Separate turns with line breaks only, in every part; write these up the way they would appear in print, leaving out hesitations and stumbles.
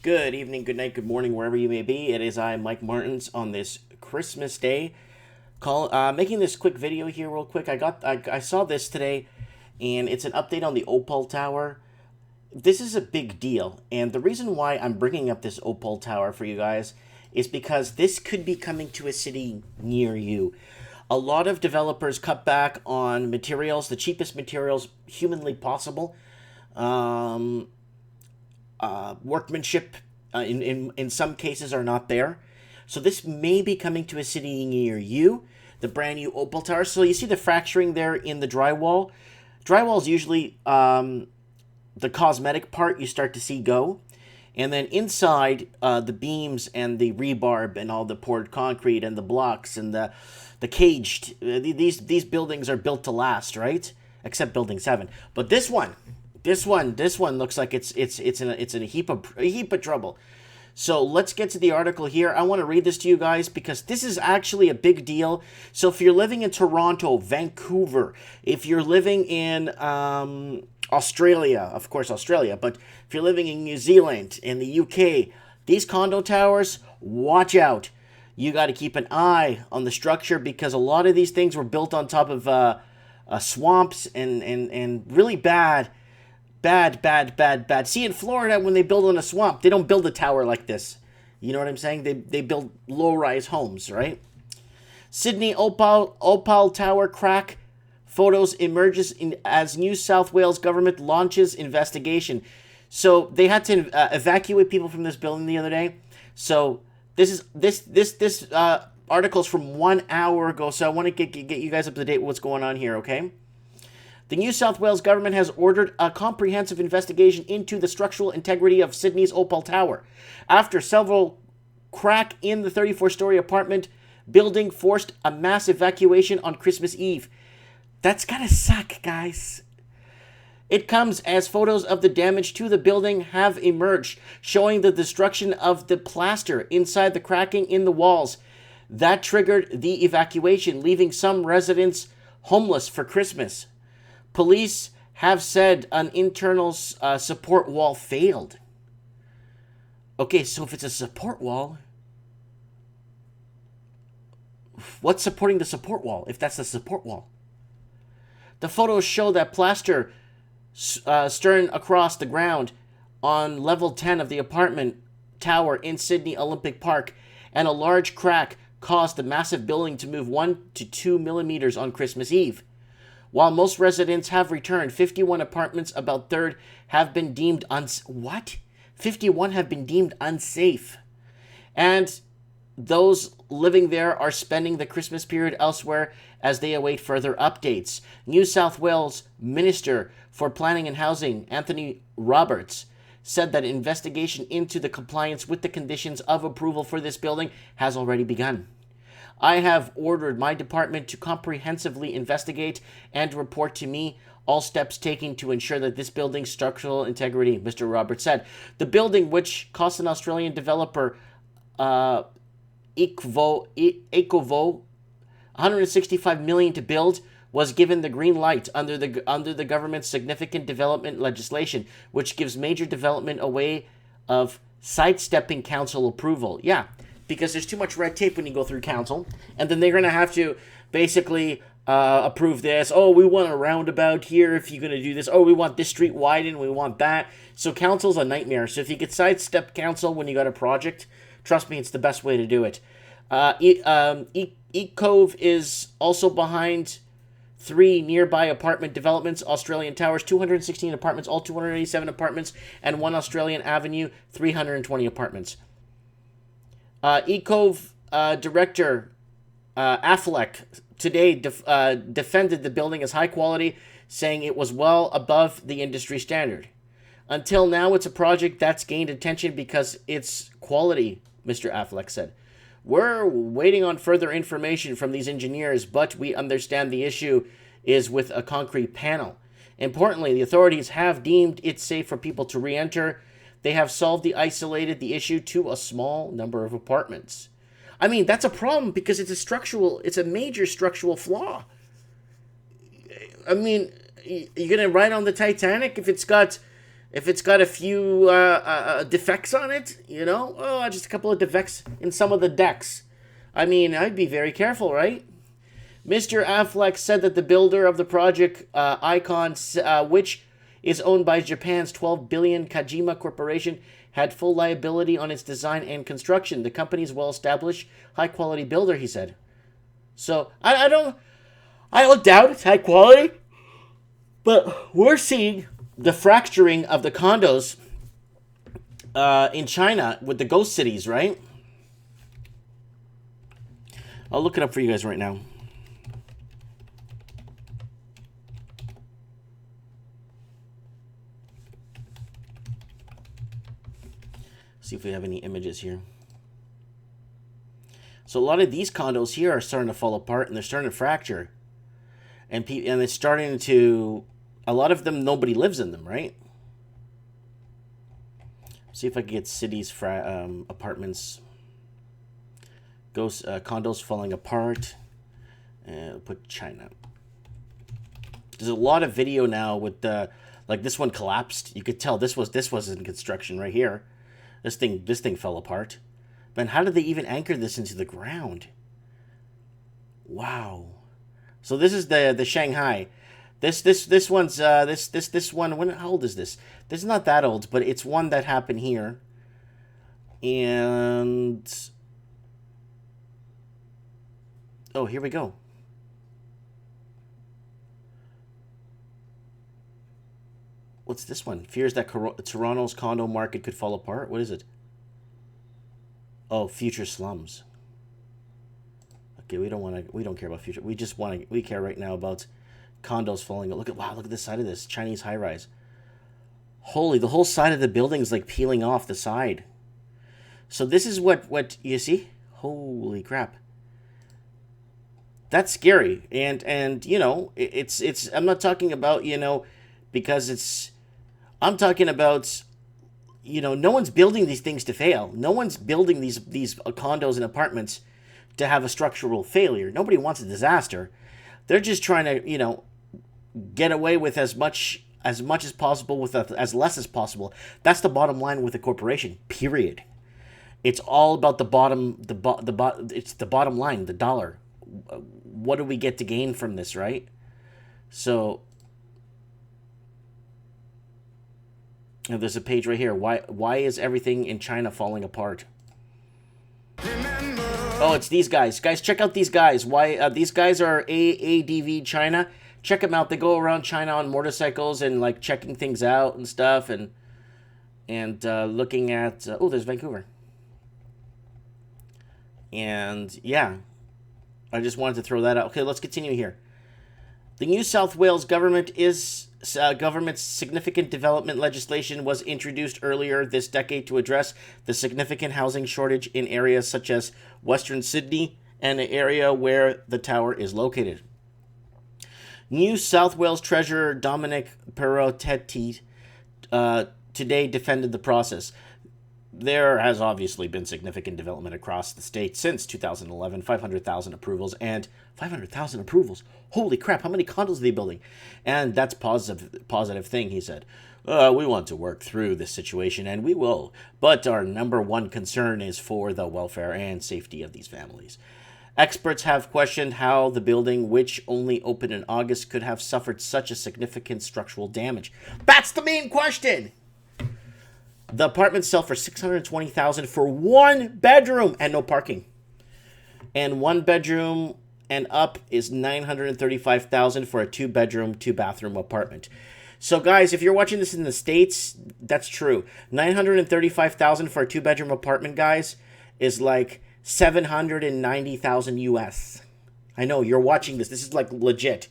Good evening, good night, good morning, wherever you may be. It is I, Mike Martins, on this Christmas day. Making this quick video here, real quick. I saw this today, and it's an update on the Opal Tower. This is a big deal, and the reason why I'm bringing up this Opal Tower for you guys is because this could be coming to a city near you. A lot of developers cut back on materials, the cheapest materials humanly possible. Workmanship in some cases are not there. So this may be coming to a city near you, the brand new Opal Tower. So you see the fracturing there in the drywall. Drywall is usually the cosmetic part you start to see go. And then inside, the beams and the rebarb and all the poured concrete and the blocks and the caged. These buildings are built to last, right? Except Building 7. But this one looks like it's in a heap of trouble. So let's get to the article here. I want to read this to you guys because this is actually a big deal. So if you're living in Toronto, Vancouver, if you're living in Australia, of course Australia, but if you're living in New Zealand, in the UK, these condo towers, watch out. You got to keep an eye on the structure because a lot of these things were built on top of swamps and really bad. See, in Florida, when they build on a swamp, they don't build a tower like this. You know what I'm saying? They build low-rise homes, right? Sydney Opal Tower crack photos emerges as New South Wales government launches investigation. So they had to evacuate people from this building the other day. So this article's from 1 hour ago. So I want to get you guys up to date with what's going on here, okay? The New South Wales government has ordered a comprehensive investigation into the structural integrity of Sydney's Opal Tower after several crack in the 34-story apartment building forced a mass evacuation on Christmas Eve. That's gotta suck, guys. It comes as photos of the damage to the building have emerged, showing the destruction of the plaster inside the cracking in the walls. That triggered the evacuation, leaving some residents homeless for Christmas. Police have said an internal support wall failed. Okay, so if it's a support wall, what's supporting the support wall if that's the support wall? The photos show that plaster strewn across the ground on level 10 of the apartment tower in Sydney Olympic Park, and a large crack caused the massive building to move 1 to 2 millimeters on Christmas Eve. While most residents have returned, 51 apartments, about third, have been deemed 51 have been deemed unsafe. And those living there are spending the Christmas period elsewhere as they await further updates. New South Wales Minister for Planning and Housing, Anthony Roberts, said that investigation into the compliance with the conditions of approval for this building has already begun. I have ordered my department to comprehensively investigate and report to me all steps taken to ensure that this building's structural integrity, Mr. Roberts said. The building, which cost an Australian developer Ecovo $165 million to build, was given the green light under the government's significant development legislation, which gives major development a way of sidestepping council approval. Yeah, because there's too much red tape when you go through council, and then they're going to have to basically approve this. Oh, we want a roundabout here if you're going to do this. Oh, we want this street widened, we want that. So council's a nightmare. So if you could sidestep council when you got a project, trust me, it's the best way to do it. Ecove is also behind 3 nearby apartment developments, Australian Towers, 216 apartments, all 287 apartments, and 1 Australian Avenue, 320 apartments. Ecove director Affleck today defended the building as high quality, saying it was well above the industry standard. Until now, it's a project that's gained attention because it's quality, Mr. Affleck said. We're waiting on further information from these engineers, but we understand the issue is with a concrete panel. Importantly, the authorities have deemed it safe for people to re-enter. They have isolated the issue to a small number of apartments. I mean, that's a problem because it's a major structural flaw. I mean, you're going to ride on the Titanic if it's got If it's got a few defects on it, you know, oh, just a couple of defects in some of the decks. I mean, I'd be very careful, right? Mr. Affleck said that the builder of the project, Icon, which is owned by Japan's 12 billion Kajima Corporation, had full liability on its design and construction. The company's well-established, high-quality builder, he said. So, I don't doubt it's high quality, but we're seeing the fracturing of the condos in China with the ghost cities, right? I'll look it up for you guys right now. See if we have any images here. So a lot of these condos here are starting to fall apart and they're starting to fracture. And it's starting to... A lot of them, nobody lives in them, right? See if I can get cities, apartments, condos falling apart. And put China. There's a lot of video now with the, like this one collapsed. You could tell this was in construction right here. This thing fell apart. Man, how did they even anchor this into the ground? Wow. So this is the Shanghai. This one's this one. How old is this? This is not that old, but it's one that happened here. And oh, here we go. What's this one? Fears that Toronto's condo market could fall apart. What is it? Oh, future slums. Okay, we don't care about future. We care right now about condos falling. Look at this side of this Chinese high rise. Holy, the whole side of the building is like peeling off the side. So this is what you see? Holy crap. That's scary. And you know, it's I'm not talking about, you know, because I'm talking about, you know, no one's building these things to fail. No one's building these condos and apartments to have a structural failure. Nobody wants a disaster. They're just trying to, you know, get away with as much as possible with as less as possible. That's the bottom line with a corporation. Period. It's all about the bottom. It's the bottom line, the dollar. What do we get to gain from this, right? So, you know, there's a page right here. Why is everything in China falling apart? Oh, it's these guys. Guys, check out these guys. Why these guys are AADV China. Check them out. They go around China on motorcycles and like checking things out and stuff and looking at oh, there's Vancouver. And yeah, I just wanted to throw that out. Okay, let's continue here. The New South Wales government's significant development legislation was introduced earlier this decade to address the significant housing shortage in areas such as Western Sydney and the area where the tower is located. New South Wales Treasurer Dominic Perrottet today defended the process. There has obviously been significant development across the state since 2011, 500,000 approvals, and 500,000 approvals. Holy crap, how many condos are they building? And that's positive thing, he said. We want to work through this situation, and we will. But our number one concern is for the welfare and safety of these families. Experts have questioned how the building, which only opened in August, could have suffered such a significant structural damage. That's the main question! The apartments sell for $620,000 for one bedroom and no parking. And one bedroom and up is $935,000 for a 2-bedroom, 2-bathroom apartment. So guys, if you're watching this in the States, that's true. $935,000 for a 2-bedroom apartment, guys, is like $790,000 US. I know, you're watching this. This is like legit.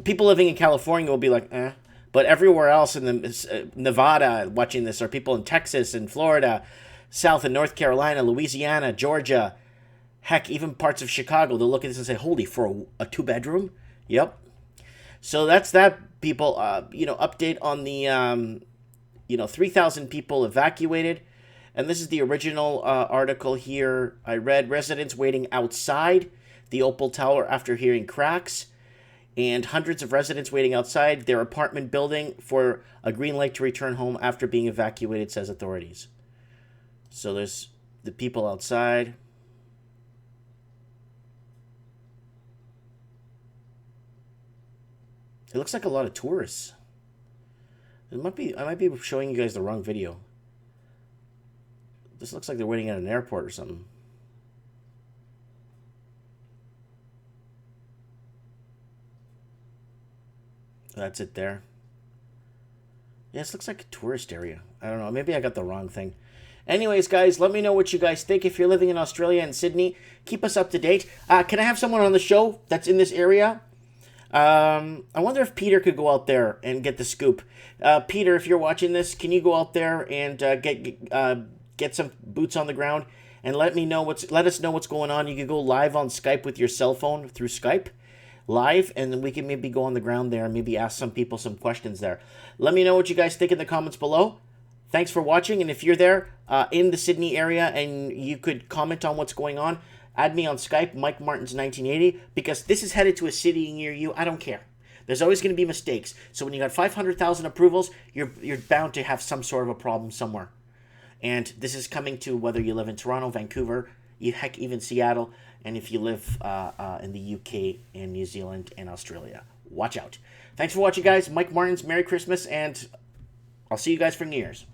People living in California will be like, eh. But everywhere else in the Nevada watching this, or people in Texas and Florida, South and North Carolina, Louisiana, Georgia, heck, even parts of Chicago, they'll look at this and say, holy, for a 2-bedroom? Yep. So that's that, people. Update on the, 3,000 people evacuated. And this is the original article here. I read residents waiting outside the Opal Tower after hearing cracks. and hundreds of residents waiting outside their apartment building for a green light to return home after being evacuated, says authorities. So there's the people outside. It looks like a lot of tourists. I might be showing you guys the wrong video. This looks like they're waiting at an airport or something. That's it there. Yeah, this looks like a tourist area. I don't know. Maybe I got the wrong thing. Anyways, guys, let me know what you guys think. If you're living in Australia and Sydney, keep us up to date. Can I have someone on the show that's in this area? I wonder if Peter could go out there and get the scoop. Peter, if you're watching this, can you go out there and get some boots on the ground and let us know what's going on? You can go live on Skype with your cell phone through Skype live, and then we can maybe go on the ground there and maybe ask some people some questions there. Let me know what you guys think in the comments below. Thanks for watching, and if you're there in the Sydney area and you could comment on what's going on, add me on Skype, Mike Martins 1980, because this is headed to a city near you. I don't care. There's always going to be mistakes. So when you got 500,000 approvals, you're bound to have some sort of a problem somewhere. And this is coming to whether you live in Toronto, Vancouver, heck, even Seattle, and if you live in the UK and New Zealand and Australia. Watch out. Thanks for watching, guys. Mike Martins, Merry Christmas, and I'll see you guys for New Year's.